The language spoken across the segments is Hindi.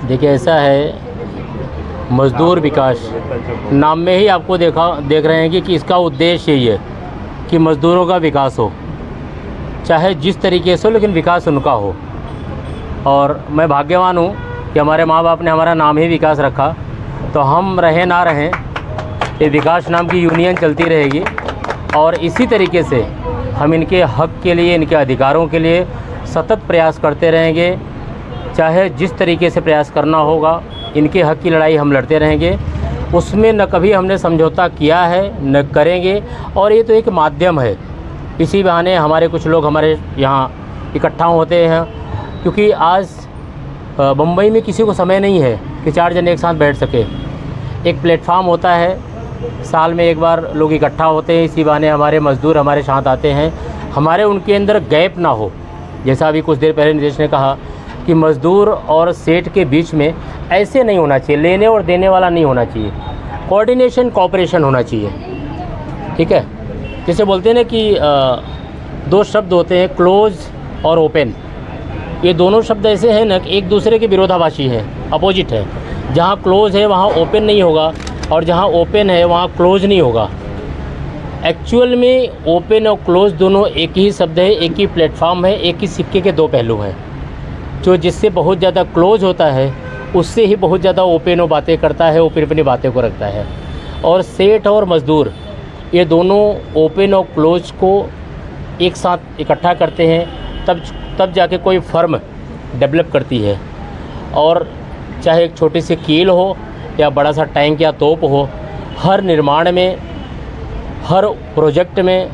देखिए ऐसा है, मज़दूर विकास नाम में ही आपको देख रहे हैं कि इसका उद्देश्य यही है कि मज़दूरों का विकास हो, चाहे जिस तरीके से हो, लेकिन विकास उनका हो। और मैं भाग्यवान हूँ कि हमारे माँ बाप ने हमारा नाम ही विकास रखा, तो हम रहें ना रहें, ये विकास नाम की यूनियन चलती रहेगी और इसी तरीके से हम इनके हक़ के लिए, इनके अधिकारों के लिए सतत प्रयास करते रहेंगे। चाहे जिस तरीके से प्रयास करना होगा, इनके हक़ की लड़ाई हम लड़ते रहेंगे। उसमें न कभी हमने समझौता किया है, न करेंगे। और ये तो एक माध्यम है, इसी बहाने हमारे कुछ लोग हमारे यहाँ इकट्ठा होते हैं, क्योंकि आज बम्बई में किसी को समय नहीं है कि 4 जन एक साथ बैठ सके। एक प्लेटफार्म होता है, साल में एक बार लोग इकट्ठा होते हैं, इसी बहाने हमारे मज़दूर हमारे साथ आते हैं। हमारे उनके अंदर गैप ना हो, जैसा अभी कुछ देर पहले निदेश ने कहा कि मज़दूर और सेठ के बीच में ऐसे नहीं होना चाहिए, लेने और देने वाला नहीं होना चाहिए, कोऑर्डिनेशन कोऑपरेशन होना चाहिए। ठीक है, जैसे बोलते हैं ना कि 2 शब्द होते हैं, क्लोज और ओपन। ये दोनों शब्द ऐसे हैं ना कि एक दूसरे के विरोधाभासी हैं, अपोजिट है। जहाँ क्लोज है वहाँ ओपन नहीं होगा, और जहाँ ओपन है वहाँ क्लोज नहीं होगा। एक्चुअल में ओपन और क्लोज दोनों एक ही शब्द है, एक ही प्लेटफॉर्म है, एक ही सिक्के के 2 पहलू हैं। जो जिससे बहुत ज़्यादा क्लोज होता है उससे ही बहुत ज़्यादा ओपन और बातें करता है, ओपन अपनी बातें को रखता है। और सेठ और मज़दूर ये दोनों ओपन और क्लोज को एक साथ इकट्ठा करते हैं, तब जाके कोई फर्म डेवलप करती है। और चाहे एक छोटी सी कील हो या बड़ा सा टैंक या तोप हो, हर निर्माण में, हर प्रोजेक्ट में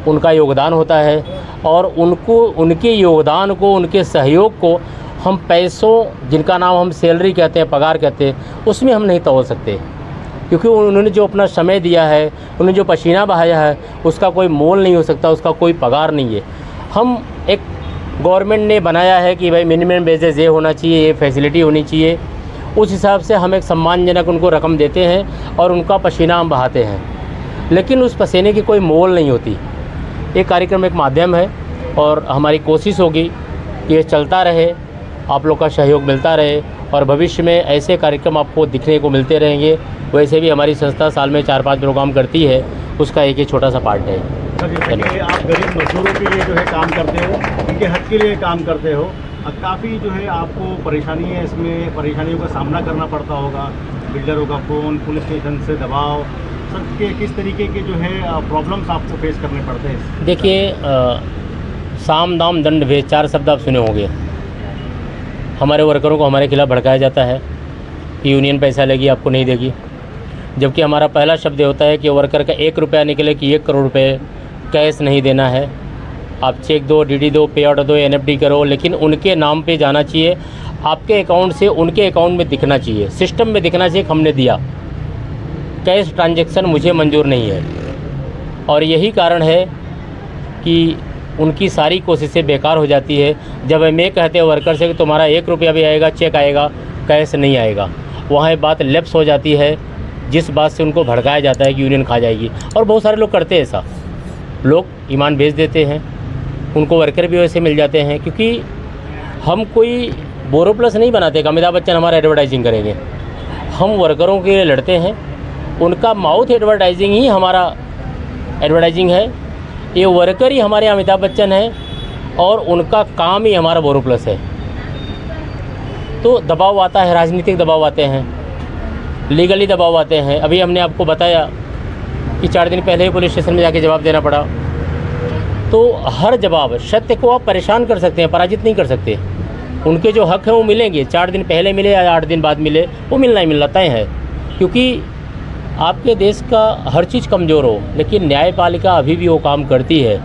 उनका योगदान होता है। और उनके योगदान को, उनके सहयोग को हम पैसों, जिनका नाम हम सैलरी कहते हैं, पगार कहते हैं, उसमें हम नहीं तोल सकते, क्योंकि उन्होंने जो अपना समय दिया है, उन्होंने जो पसीना बहाया है, उसका कोई मोल नहीं हो सकता, उसका कोई पगार नहीं है। हम एक गवर्नमेंट ने बनाया है कि भाई मिनिमम वेजेस ये होना चाहिए, ये फैसिलिटी होनी चाहिए, उस हिसाब से हम एक सम्मानजनक उनको रकम देते हैं और उनका पसीना हम बहाते हैं, लेकिन उस पसीने की कोई मोल नहीं होती। ये कार्यक्रम एक माध्यम है और हमारी कोशिश होगी कि ये चलता रहे, आप लोग का सहयोग मिलता रहे और भविष्य में ऐसे कार्यक्रम आपको दिखने को मिलते रहेंगे। वैसे भी हमारी संस्था साल में 4-5 प्रोग्राम करती है, उसका एक छोटा सा पार्ट है। आप गरीब मजदूरों के लिए जो है काम करते हो, उनके हक के लिए काम करते हो, काफ़ी जो है आपको परेशानी है, इसमें परेशानियों का सामना करना पड़ता होगा, बिल्डरों का फ़ोन, पुलिस स्टेशन से दबाव, सब के किस तरीके के जो है प्रॉब्लम्स आपको फेस करने पड़ते हैं? देखिए, साम दाम दंड भेद 4 शब्द आप सुने होंगे। हमारे वर्करों को हमारे खिलाफ़ भड़काया जाता है कि यूनियन पैसा लेगी, आपको नहीं देगी, जबकि हमारा पहला शब्द होता है कि वर्कर का 1 रुपया निकले कि 1 करोड़ रुपये कैश नहीं देना है। आप चेक दो, डीडी दो, पे आउट दो, एनएफडी करो, लेकिन उनके नाम पे जाना चाहिए, आपके अकाउंट से उनके अकाउंट में दिखना चाहिए, सिस्टम में दिखना चाहिए कि हमने दिया। कैश ट्रांजैक्शन मुझे मंजूर नहीं है, और यही कारण है कि उनकी सारी कोशिशें बेकार हो जाती है। जब हम ये कहते हैं वर्कर से कि तुम्हारा 1 रुपया भी आएगा, चेक आएगा, कैश नहीं आएगा, वहाँ ये बात लैप्स हो जाती है, जिस बात से उनको भड़काया जाता है कि यूनियन खा जाएगी। और बहुत सारे लोग करते हैं ऐसा, लोग ईमान बेच देते हैं, उनको वर्कर भी वैसे मिल जाते हैं, क्योंकि हम कोई बोरोप्लस नहीं बनाते कि अमिताभ बच्चन हमारा एडवर्टाइजिंग करेंगे। हम वर्करों के लिए लड़ते हैं, उनका माउथ एडवर्टाइजिंग ही हमारा एडवर्टाइजिंग है, ये वर्कर ही हमारे अमिताभ बच्चन है और उनका काम ही हमारा बोरोप्लस है। तो दबाव आता है, राजनीतिक दबाव आते हैं, लीगली दबाव आते हैं। अभी हमने आपको बताया कि 4 दिन पहले ही पुलिस स्टेशन में जाके जवाब देना पड़ा। तो हर जवाब, सत्य को आप परेशान कर सकते हैं, पराजित नहीं कर सकते। उनके जो हक़ हैं वो मिलेंगे, 4 दिन पहले मिले या 8 दिन बाद मिले, वो मिलना ही मिलना तय है। क्योंकि आपके देश का हर चीज़ कमज़ोर हो, लेकिन न्यायपालिका अभी भी वो काम करती है।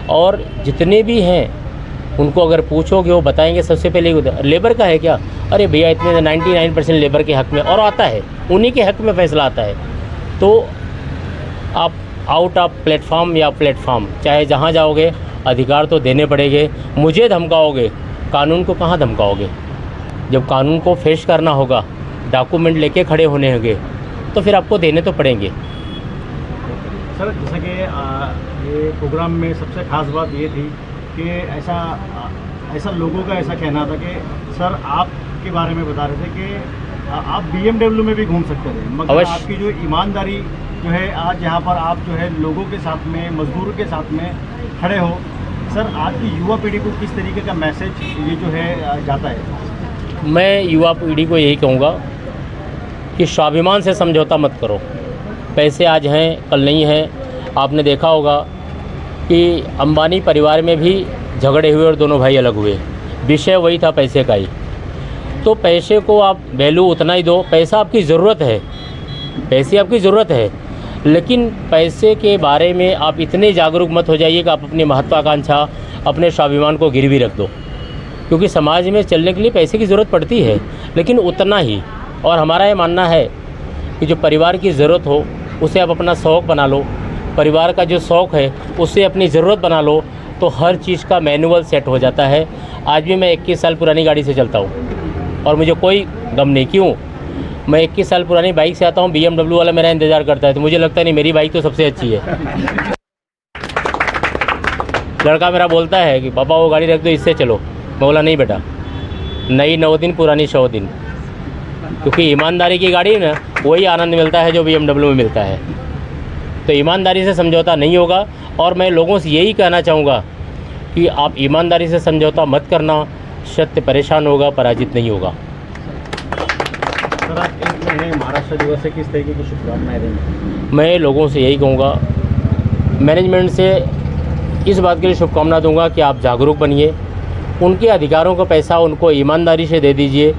और जितने भी हैं उनको अगर पूछोगे, वो बताएंगे सबसे पहले लेबर का है क्या, अरे भैया इतने 99% लेबर के हक़ में, और आता है उन्हीं के हक़ में फ़ैसला आता है। तो आप आउट ऑफ प्लेटफॉर्म या प्लेटफॉर्म, चाहे जहाँ जाओगे अधिकार तो देने पड़ेंगे। मुझे धमकाओगे, कानून को कहाँ धमकाओगे? जब कानून को फेस करना होगा, डॉक्यूमेंट लेके खड़े होने होंगे, तो फिर आपको देने तो पड़ेंगे। सर, जैसा कि ये प्रोग्राम में सबसे ख़ास बात ये थी कि ऐसा लोगों का ऐसा कहना था कि सर आप के बारे में बता रहे थे कि आप BMW में भी घूम सकते थे, मगर अवश्य। आपकी जो ईमानदारी जो है आज यहाँ पर आप जो है लोगों के साथ में, मजदूरों के साथ में खड़े हो। सर, आज की युवा पीढ़ी को किस तरीके का मैसेज ये जो है जाता है? मैं युवा पीढ़ी को यही कहूँगा कि स्वाभिमान से समझौता मत करो। पैसे आज हैं, कल नहीं हैं। आपने देखा होगा कि अंबानी परिवार में भी झगड़े हुए और दोनों भाई अलग हुए, विषय वही था पैसे का ही। तो पैसे को आप वैल्यू उतना ही दो। पैसा आपकी ज़रूरत है, पैसे आपकी ज़रूरत है, लेकिन पैसे के बारे में आप इतने जागरूक मत हो जाइए कि आप अपनी महत्वाकांक्षा, अपने स्वाभिमान को गिरवी रख दो, क्योंकि समाज में चलने के लिए पैसे की ज़रूरत पड़ती है, लेकिन उतना ही। और हमारा ये मानना है कि जो परिवार की ज़रूरत हो उसे आप अपना शौक़ बना लो, परिवार का जो शौक़ है उससे अपनी ज़रूरत बना लो, तो हर चीज़ का मैनुअल सेट हो जाता है। आज भी मैं 21 साल पुरानी गाड़ी से चलता हूँ और मुझे कोई गम नहीं। क्यों? मैं 21 साल पुरानी बाइक से आता हूँ, BMW वाला मेरा इंतज़ार करता है, तो मुझे लगता है नहीं मेरी बाइक तो सबसे अच्छी है। लड़का मेरा बोलता है कि पापा वो गाड़ी रख दो, इससे चलो। मैं बोला नहीं बेटा, नई 9 दिन पुरानी 100 दिन, क्योंकि ईमानदारी की गाड़ी ना वही आनंद मिलता है जो BMW में मिलता है। तो ईमानदारी से समझौता नहीं होगा। और मैं लोगों से यही कहना चाहूँगा कि आप ईमानदारी से समझौता मत करना। सत्य परेशान होगा, पराजित नहीं होगा। सर, आप 1 महीने महाराष्ट्र दिवस से किस तरीके की शुभकामनाएं देंगे? मैं लोगों से यही कहूँगा, मैनेजमेंट से इस बात के लिए शुभकामना दूंगा कि आप जागरूक बनिए, उनके अधिकारों का पैसा उनको ईमानदारी से दे दीजिए।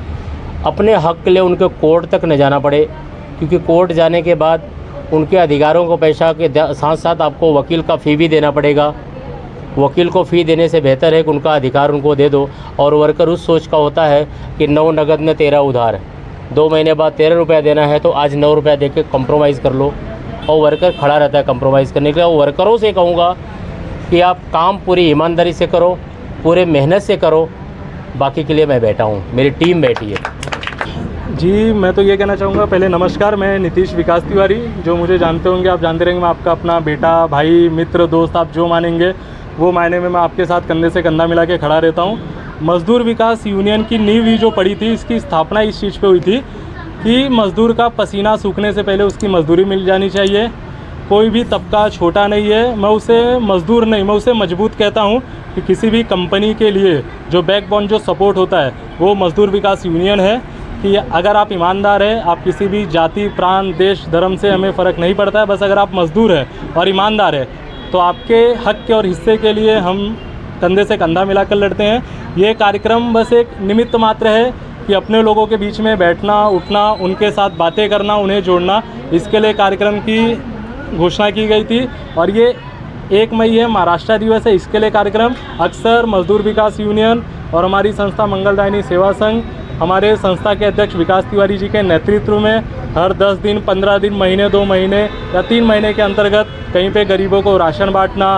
अपने हक़ के लिए उनको कोर्ट तक न जाना पड़े, क्योंकि कोर्ट जाने के बाद उनके अधिकारों को पैसा के साथ साथ आपको वकील का फ़ी भी देना पड़ेगा। वकील को फ़ी देने से बेहतर है कि उनका अधिकार उनको दे दो। और वर्कर उस सोच का होता है कि 9 नगद में 13 उधार, 2 महीने बाद 13 रुपया देना है, तो आज 9 रुपया दे के कम्प्रोमाइज़ कर लो। और वर्कर खड़ा रहता है कम्प्रोमाइज़ करने के लिए। और वर्करों से कहूँगा कि आप काम पूरी ईमानदारी से करो, पूरे मेहनत से करो। बाकी के लिए मैं बैठा हूँ, मेरी टीम बैठी है। जी, मैं तो ये कहना चाहूँगा, पहले नमस्कार। मैं नीतीश विकास तिवारी, जो मुझे जानते होंगे, आप जानते रहेंगे, मैं आपका अपना बेटा, भाई, मित्र, दोस्त, आप जो मानेंगे वो मायने में मैं आपके साथ कंधे से कंधा मिला के खड़ा रहता हूँ। मज़दूर विकास यूनियन की नींव ही जो पड़ी थी, इसकी स्थापना इस चीज़ पे हुई थी कि मज़दूर का पसीना सूखने से पहले उसकी मज़दूरी मिल जानी चाहिए। कोई भी तबका छोटा नहीं है, मैं उसे मज़दूर नहीं, मैं उसे मजबूत कहता हूँ कि किसी भी कंपनी के लिए जो बैकबोन, जो सपोर्ट होता है, वो मज़दूर विकास यूनियन है। कि अगर आप ईमानदार हैं, आप किसी भी जाति, प्रांत, देश, धर्म से हमें फ़र्क नहीं पड़ता है, बस अगर आप मज़दूर हैं और ईमानदार हैं तो आपके हक़ के और हिस्से के लिए हम कंधे से कंधा मिलाकर लड़ते हैं। ये कार्यक्रम बस एक निमित्त मात्र है कि अपने लोगों के बीच में बैठना, उठना, उनके साथ बातें करना, उन्हें जोड़ना, इसके लिए कार्यक्रम की घोषणा की गई थी। और ये 1 मई है, महाराष्ट्र दिवस है, इसके लिए कार्यक्रम अक्सर मज़दूर विकास यूनियन और हमारी संस्था मंगलदायिनी सेवा संघ, हमारे संस्था के अध्यक्ष विकास तिवारी जी के नेतृत्व में हर 10 दिन, 15 दिन, महीने, 2 महीने या 3 महीने के अंतर्गत कहीं पे गरीबों को राशन बांटना,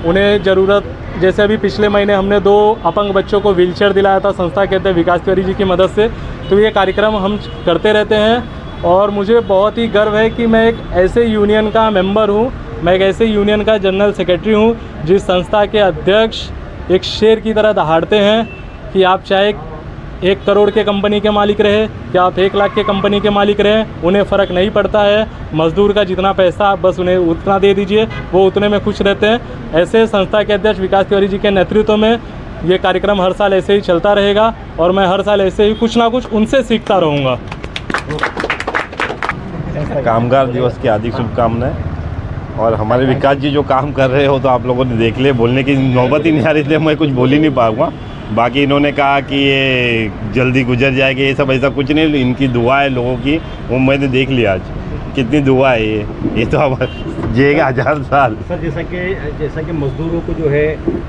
उन्हें ज़रूरत, जैसे अभी पिछले महीने हमने 2 अपंग बच्चों को व्हीलचेयर दिलाया था संस्था के अध्यक्ष विकास तिवारी जी की मदद से। तो ये कार्यक्रम हम करते रहते हैं और मुझे बहुत ही गर्व है कि मैं एक ऐसे यूनियन का मेंबर हूँ, मैं एक ऐसे यूनियन का जनरल सेक्रेटरी हूँ जिस संस्था के अध्यक्ष एक शेर की तरह दहाड़ते हैं कि आप चाहे 1 करोड़ के कंपनी के मालिक रहे या आप 1 लाख के कंपनी के मालिक रहे, उन्हें फ़र्क नहीं पड़ता है। मज़दूर का जितना पैसा आप बस उन्हें उतना दे दीजिए, वो उतने में खुश रहते हैं। ऐसे संस्था के अध्यक्ष विकास तिवारी जी के नेतृत्व में ये कार्यक्रम हर साल ऐसे ही चलता रहेगा और मैं हर साल ऐसे ही कुछ ना कुछ उनसे सीखता रहूँगा। कामगार दिवस की हार्दिक शुभकामनाएं। और हमारे विकास जी जो काम कर रहे हो तो आप लोगों ने देख लिया, बोलने की नौबत ही नहीं आ रही, इसलिए मैं कुछ बोल ही नहीं पाऊँगा। बाकी इन्होंने कहा कि ये जल्दी गुजर जाएगी, ये सब ऐसा कुछ नहीं, इनकी दुआ है लोगों की, वो मैंने देख लिया आज कितनी दुआ है। ये तो अब जिएगा 1000 साल। सर, जैसा कि मज़दूरों को जो है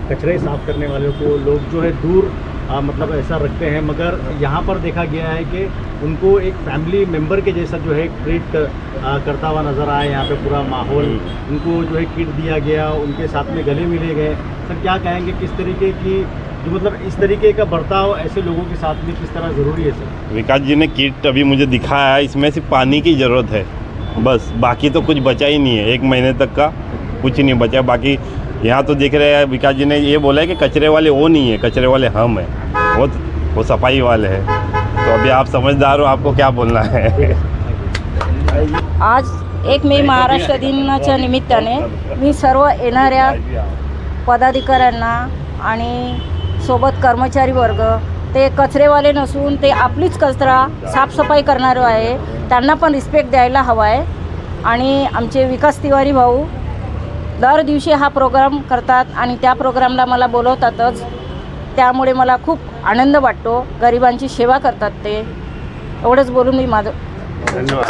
कचरे साफ़ करने वालों को लोग जो है दूर मतलब ऐसा रखते हैं, मगर यहाँ पर देखा गया है कि उनको एक फैमिली मेंबर के जैसा जो है ट्रीट करता हुआ नज़र आया। यहाँ पे पूरा माहौल, उनको जो है किट दिया गया, उनके साथ में गले मिले गए। सर, क्या कहेंगे किस तरीके की जो मतलब इस तरीके का बर्ताव ऐसे लोगों के साथ में किस तरह ज़रूरी है? सर, विकास जी ने किट अभी मुझे दिखाया है, इसमें सिर्फ पानी की ज़रूरत है बस, बाकी तो कुछ बचा ही नहीं है। 1 महीने तक का कुछ नहीं बचा। बाकी यहाँ तो देख रहे हैं, विकास जी ने ये बोला है कि कचरे वाले वो नहीं है, कचरे वाले हम हैं, वो सफाई वाले हैं। तो अभी आप समझदार हो, आपको क्या बोलना है? आज 1 मे महाराष्ट्र दिनाच्या निमित्ताने मी सर्व येणाऱ्या पदाधिकाऱ्यांना आणि सोबत कर्मचारी वर्ग, ते कचरेवाले नसून ते आपलीच कचरा साफसफाई करणारे आहे, त्यांना पण रिस्पेक्ट द्यायला हवा आहे. आणि आमचे विकास तिवारी भाऊ दर दिवशी हा प्रोग्राम करतात आणि त्या प्रोग्रामला मला बोलवतातच. त्यामुळे मला खूप आनंद वाटतो. गरिबांची सेवा करतात ते. एवढंच बोलून मी माझं धन्यवाद.